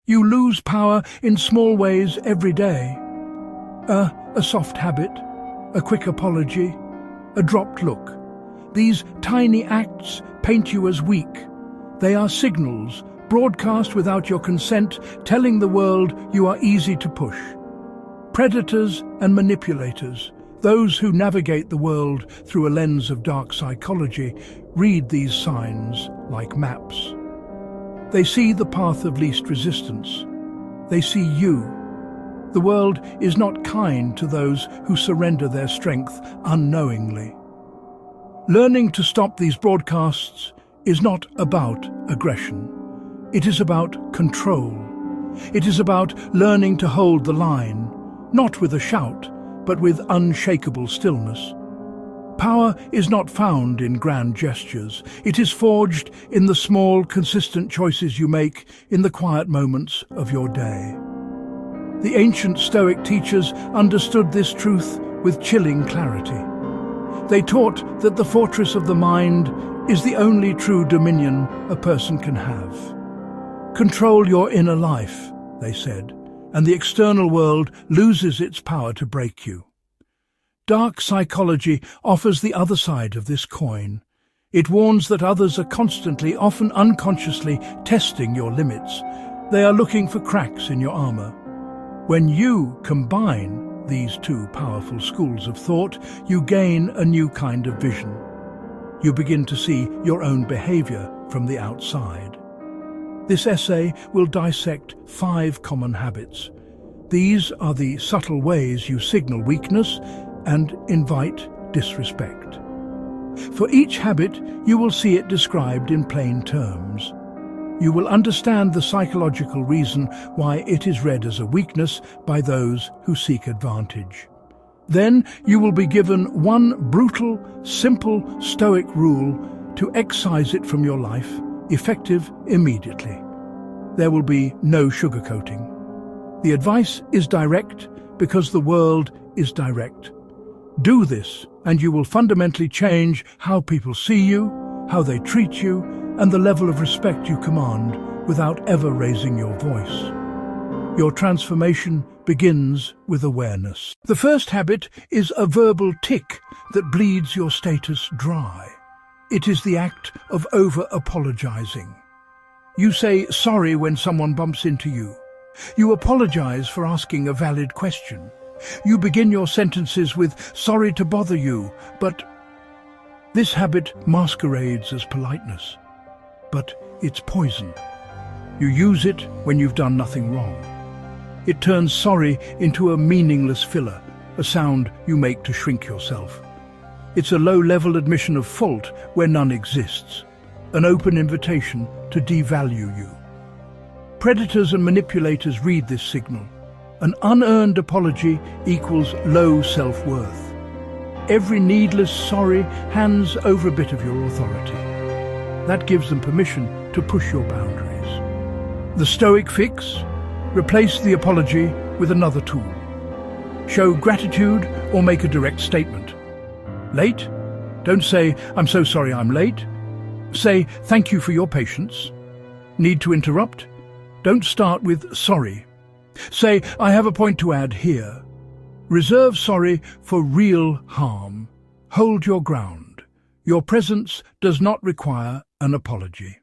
You lose power in small ways every day. A soft habit, a quick apology, a dropped look. These tiny acts paint you as weak. They are signals, broadcast without your consent, telling the world you are easy to push. Predators and manipulators, those who navigate the world through a lens of dark psychology, read these signs like maps. They see the path of least resistance. They see you. The world is not kind to those who surrender their strength unknowingly. Learning to stop these broadcasts is not about aggression. It is about control. It is about learning to hold the line, not with a shout, but with unshakable stillness. Power is not found in grand gestures. It is forged in the small, consistent choices you make in the quiet moments of your day. The ancient Stoic teachers understood this truth with chilling clarity. They taught that the fortress of the mind is the only true dominion a person can have. Control your inner life, they said, and the external world loses its power to break you. Dark psychology offers the other side of this coin. It warns that others are constantly, often unconsciously, testing your limits. They are looking for cracks in your armor. When you combine these two powerful schools of thought, you gain a new kind of vision. You begin to see your own behavior from the outside. This essay will dissect 5 common habits. These are the subtle ways you signal weakness and invite disrespect. For each habit, you will see it described in plain terms. You will understand the psychological reason why it is read as a weakness by those who seek advantage. Then you will be given one brutal, simple Stoic rule to excise it from your life, effective immediately. There will be no sugarcoating. The advice is direct because the world is direct. Do this, and you will fundamentally change how people see you, how they treat you, and the level of respect you command without ever raising your voice. Your transformation begins with awareness. The first habit is a verbal tick that bleeds your status dry. It is the act of over-apologizing. You say sorry when someone bumps into you. You apologize for asking a valid question. You begin your sentences with "sorry to bother you," but this habit masquerades as politeness. But it's poison. You use it when you've done nothing wrong. It turns sorry into a meaningless filler, a sound you make to shrink yourself. It's a low-level admission of fault where none exists, an open invitation to devalue you. Predators and manipulators read this signal. An unearned apology equals low self-worth. Every needless sorry hands over a bit of your authority. That gives them permission to push your boundaries. The Stoic fix: replace the apology with another tool. Show gratitude or make a direct statement. Late? Don't say, "I'm so sorry I'm late." Say, "Thank you for your patience." Need to interrupt? Don't start with "sorry." Say, "I have a point to add here." Reserve sorry for real harm. Hold your ground. Your presence does not require an apology.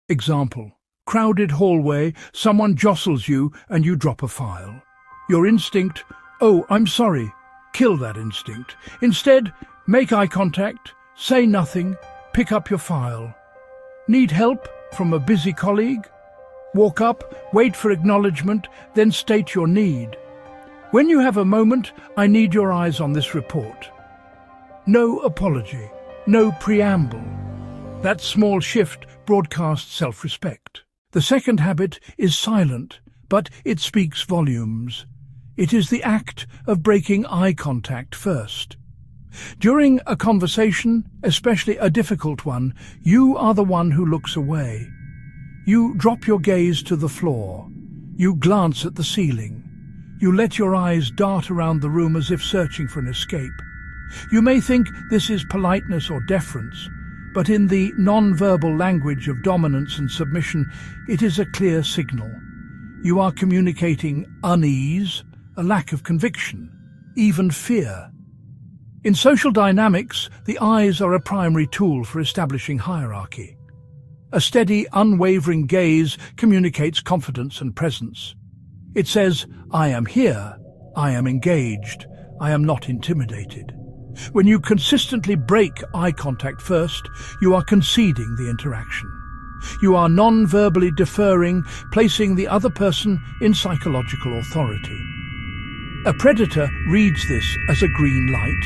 Example: crowded hallway, someone jostles you and you drop a file. Your instinct: "Oh, I'm sorry." Kill that instinct. Instead, make eye contact, say nothing, pick up your file. Need help from a busy colleague? Walk up, wait for acknowledgement, then state your need. "When you have a moment, I need your eyes on this report." No apology, no preamble. That small shift broadcasts self-respect. The second habit is silent, but it speaks volumes. It is the act of breaking eye contact first. During a conversation, especially a difficult one, you are the one who looks away. You drop your gaze to the floor. You glance at the ceiling. You let your eyes dart around the room as if searching for an escape. You may think this is politeness or deference, but in the non-verbal language of dominance and submission, it is a clear signal. You are communicating unease, a lack of conviction, even fear. In social dynamics, the eyes are a primary tool for establishing hierarchy. A steady, unwavering gaze communicates confidence and presence. It says, "I am here, I am engaged, I am not intimidated." When you consistently break eye contact first, you are conceding the interaction. You are non-verbally deferring, placing the other person in psychological authority. A predator reads this as a green light.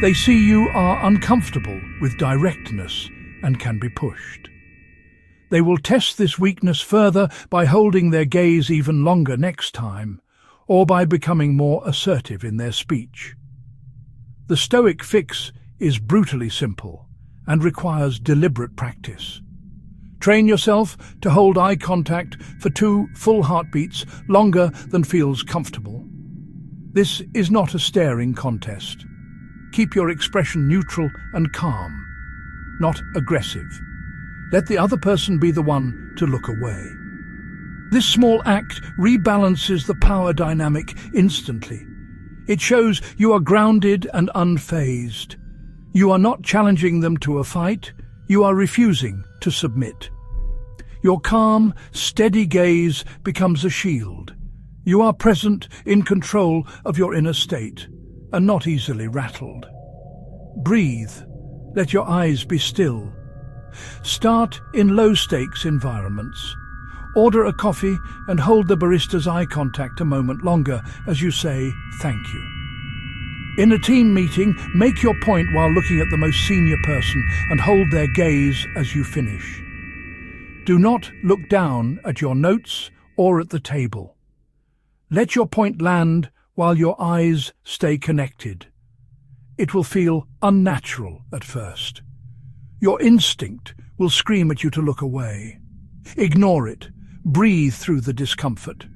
They see you are uncomfortable with directness and can be pushed. They will test this weakness further by holding their gaze even longer next time, or by becoming more assertive in their speech. The Stoic fix is brutally simple and requires deliberate practice. Train yourself to hold eye contact for 2 full heartbeats longer than feels comfortable. This is not a staring contest. Keep your expression neutral and calm, not aggressive. Let the other person be the one to look away. This small act rebalances the power dynamic instantly. It shows you are grounded and unfazed. You are not challenging them to a fight, you are refusing to submit. Your calm, steady gaze becomes a shield. You are present, in control of your inner state, and not easily rattled. Breathe. Let your eyes be still. Start in low-stakes environments. Order a coffee and hold the barista's eye contact a moment longer as you say thank you. In a team meeting, make your point while looking at the most senior person and hold their gaze as you finish. Do not look down at your notes or at the table. Let your point land while your eyes stay connected. It will feel unnatural at first. Your instinct will scream at you to look away. Ignore it. Breathe through the discomfort.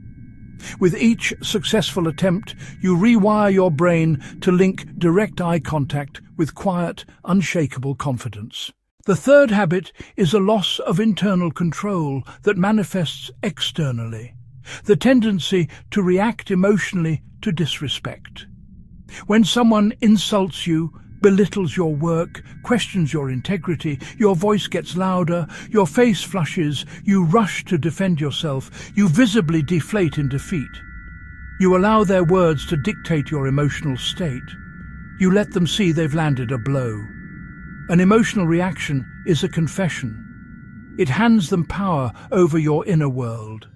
With each successful attempt, you rewire your brain to link direct eye contact with quiet, unshakable confidence. The third habit is a loss of internal control that manifests externally, the tendency to react emotionally to disrespect. When someone insults you, belittles your work, questions your integrity, your voice gets louder, your face flushes, you rush to defend yourself, you visibly deflate in defeat. You allow their words to dictate your emotional state. You let them see they've landed a blow. An emotional reaction is a confession. It hands them power over your inner world.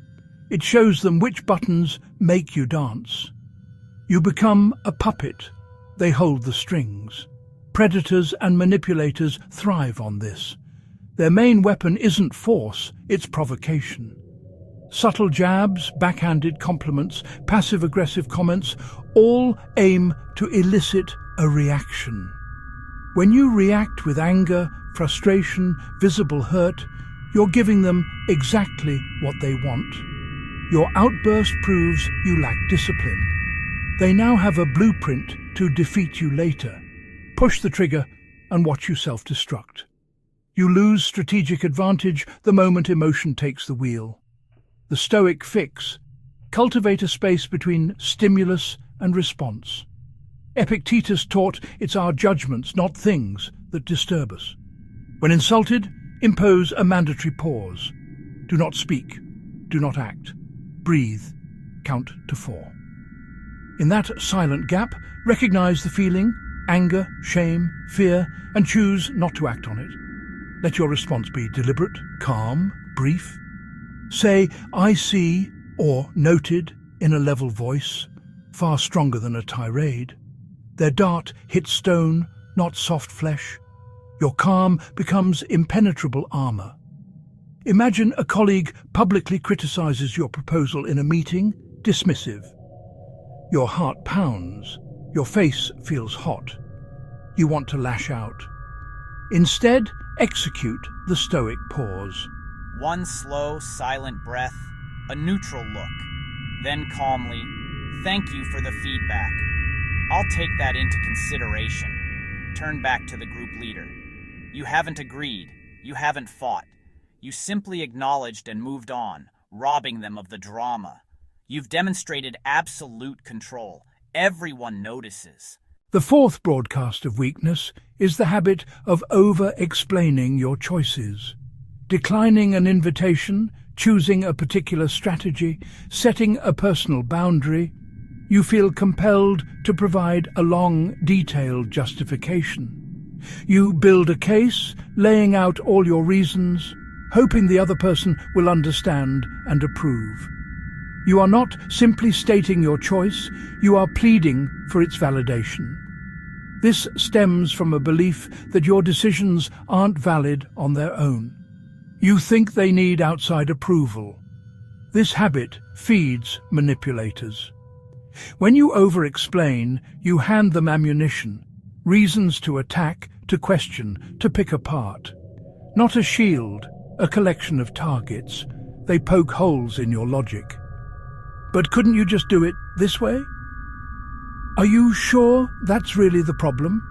It shows them which buttons make you dance. You become a puppet. They hold the strings. Predators and manipulators thrive on this. Their main weapon isn't force, it's provocation. Subtle jabs, backhanded compliments, passive-aggressive comments all aim to elicit a reaction. When you react with anger, frustration, visible hurt, you're giving them exactly what they want. Your outburst proves you lack discipline. They now have a blueprint to defeat you later. Push the trigger and watch you self-destruct. You lose strategic advantage the moment emotion takes the wheel. The Stoic fix: cultivate a space between stimulus and response. Epictetus taught it's our judgments, not things, that disturb us. When insulted, impose a mandatory pause. Do not speak. Do not act. Breathe. Count to 4. In that silent gap, recognize the feeling, anger, shame, fear, and choose not to act on it. Let your response be deliberate, calm, brief. Say, "I see," or "noted," in a level voice, far stronger than a tirade. Their dart hits stone, not soft flesh. Your calm becomes impenetrable armor. Imagine a colleague publicly criticizes your proposal in a meeting, dismissive. Your heart pounds. Your face feels hot. You want to lash out. Instead, execute the Stoic pause. One slow, silent breath, a neutral look. Then calmly, "Thank you for the feedback. I'll take that into consideration." Turn back to the group leader. "You haven't agreed. You haven't fought. You simply acknowledged and moved on, robbing them of the drama. You've demonstrated absolute control. Everyone notices. The fourth broadcast of weakness is the habit of over-explaining your choices. Declining an invitation, choosing a particular strategy, setting a personal boundary, you feel compelled to provide a long, detailed justification. You build a case, laying out all your reasons, hoping the other person will understand and approve. You are not simply stating your choice, you are pleading for its validation. This stems from a belief that your decisions aren't valid on their own. You think they need outside approval. This habit feeds manipulators. When you over-explain, you hand them ammunition, reasons to attack, to question, to pick apart. Not a shield, a collection of targets. They poke holes in your logic. But couldn't you just do it this way? Are you sure that's really the problem?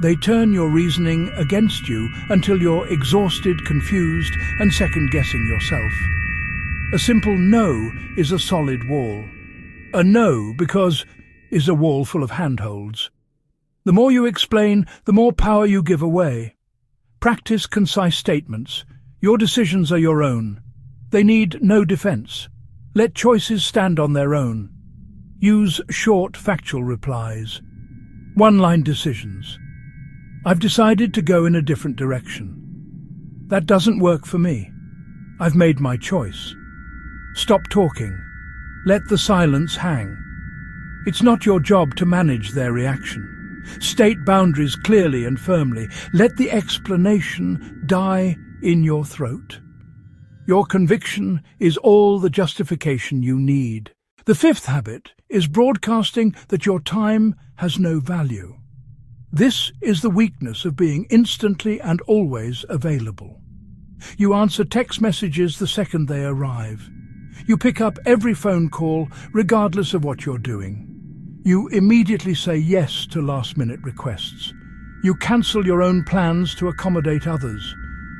They turn your reasoning against you until you're exhausted, confused, and second-guessing yourself. A simple no is a solid wall. A no, because, is a wall full of handholds. The more you explain, the more power you give away. Practice concise statements. Your decisions are your own. They need no defense. Let choices stand on their own. Use short, factual replies. One-line decisions. I've decided to go in a different direction. That doesn't work for me. I've made my choice. Stop talking. Let the silence hang. It's not your job to manage their reaction. State boundaries clearly and firmly. Let the explanation die in your throat. Your conviction is all the justification you need. The fifth habit is broadcasting that your time has no value. This is the weakness of being instantly and always available. You answer text messages the second they arrive. You pick up every phone call regardless of what you're doing. You immediately say yes to last-minute requests. You cancel your own plans to accommodate others.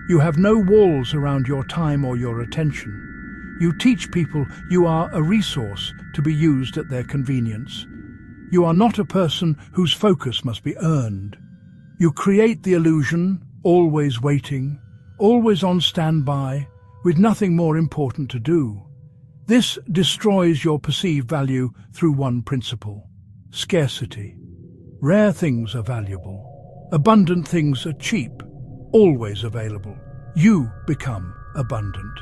You have no walls around your time or your attention. You teach people you are a resource to be used at their convenience. You are not a person whose focus must be earned. You create the illusion, always waiting, always on standby, with nothing more important to do. This destroys your perceived value through one principle: scarcity. Rare things are valuable. Abundant things are cheap, always available. You become abundant.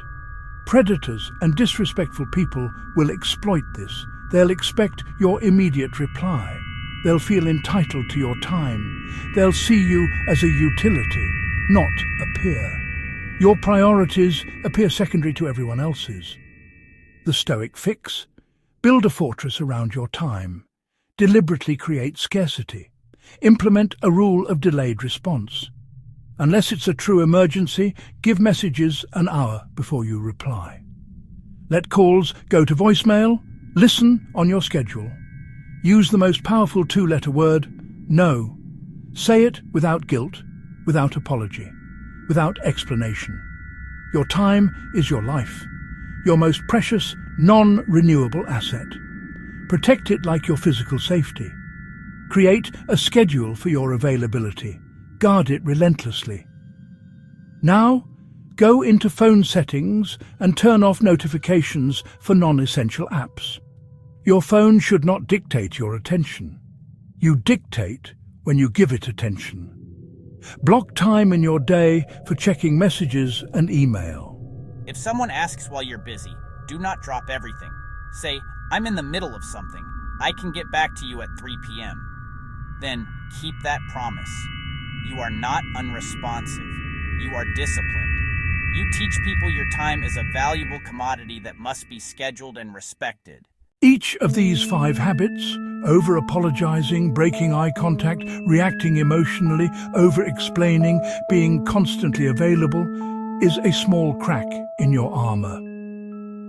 Predators and disrespectful people will exploit this. They'll expect your immediate reply. They'll feel entitled to your time. They'll see you as a utility, not a peer. Your priorities appear secondary to everyone else's. The Stoic fix: build a fortress around your time. Deliberately create scarcity. Implement a rule of delayed response. Unless it's a true emergency, give messages an hour before you reply. Let calls go to voicemail. Listen on your schedule. Use the most powerful two-letter word, no. Say it without guilt, without apology, without explanation. Your time is your life, your most precious, non-renewable asset. Protect it like your physical safety. Create a schedule for your availability. Guard it relentlessly. Now, go into phone settings and turn off notifications for non-essential apps. Your phone should not dictate your attention. You dictate when you give it attention. Block time in your day for checking messages and email. If someone asks while you're busy, do not drop everything. Say, I'm in the middle of something. I can get back to you at 3 p.m. Then keep that promise. You are not unresponsive. You are disciplined. You teach people your time is a valuable commodity that must be scheduled and respected. Each of these 5 habits, over-apologizing, breaking eye contact, reacting emotionally, over-explaining, being constantly available, is a small crack in your armor.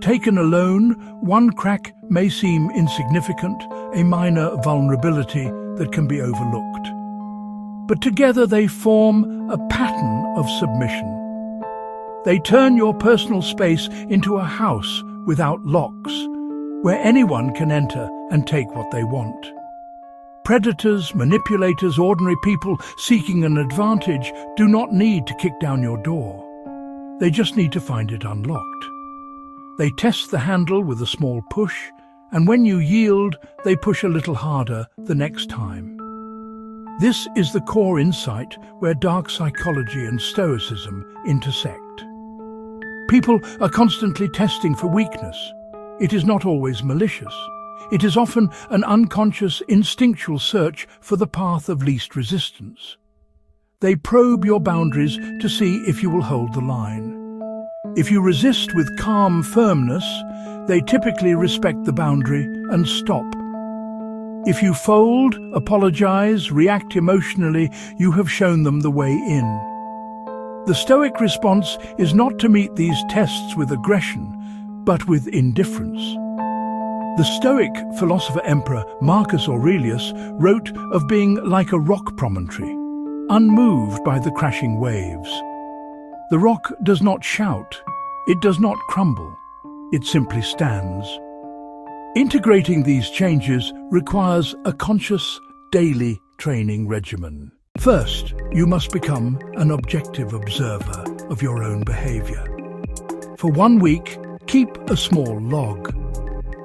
Taken alone, one crack may seem insignificant, a minor vulnerability that can be overlooked. But together they form a pattern of submission. They turn your personal space into a house without locks, where anyone can enter and take what they want. Predators, manipulators, ordinary people seeking an advantage do not need to kick down your door. They just need to find it unlocked. They test the handle with a small push, and when you yield, they push a little harder the next time. This is the core insight where dark psychology and Stoicism intersect. People are constantly testing for weakness. It is not always malicious. It is often an unconscious, instinctual search for the path of least resistance. They probe your boundaries to see if you will hold the line. If you resist with calm firmness, they typically respect the boundary and stop. If you fold, apologize, react emotionally, you have shown them the way in. The Stoic response is not to meet these tests with aggression, but with indifference. The Stoic philosopher-emperor Marcus Aurelius wrote of being like a rock promontory, unmoved by the crashing waves. The rock does not shout, it does not crumble, it simply stands. Integrating these changes requires a conscious, daily training regimen. First, you must become an objective observer of your own behavior. For 1 week, keep a small log.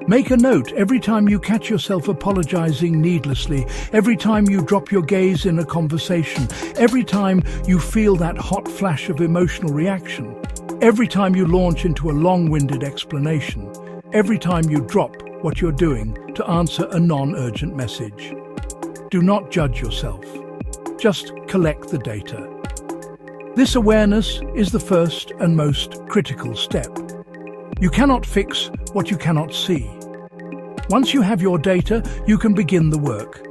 Make a note every time you catch yourself apologizing needlessly, every time you drop your gaze in a conversation, every time you feel that hot flash of emotional reaction, every time you launch into a long-winded explanation, every time you drop what you're doing to answer a non-urgent message. Do not judge yourself. Just collect the data. This awareness is the first and most critical step. You cannot fix what you cannot see. Once you have your data, you can begin the work.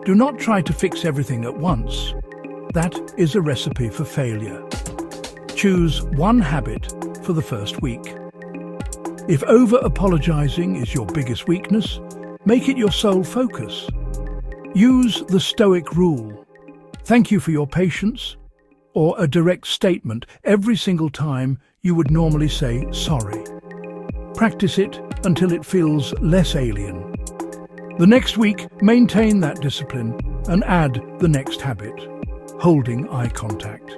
Do not try to fix everything at once. That is a recipe for failure. Choose one habit for the first week. If over-apologizing is your biggest weakness, make it your sole focus. Use the Stoic rule. Thank you for your patience, or a direct statement every single time you would normally say sorry. Practice it until it feels less alien. The next week, maintain that discipline and add the next habit, holding eye contact.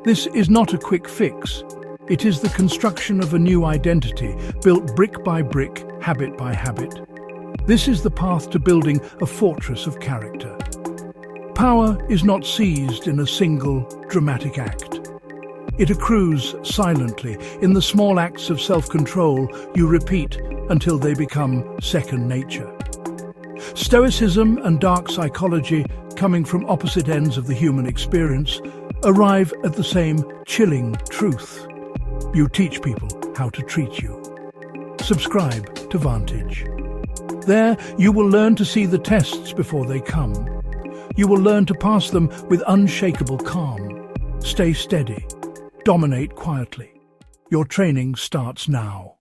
This is not a quick fix. It is the construction of a new identity, built brick by brick, habit by habit. This is the path to building a fortress of character. Power is not seized in a single, dramatic act. It accrues silently in the small acts of self-control you repeat until they become second nature. Stoicism and dark psychology, coming from opposite ends of the human experience, arrive at the same chilling truth. You teach people how to treat you. Subscribe to Vantage. There, you will learn to see the tests before they come. You will learn to pass them with unshakable calm. Stay steady. Dominate quietly. Your training starts now.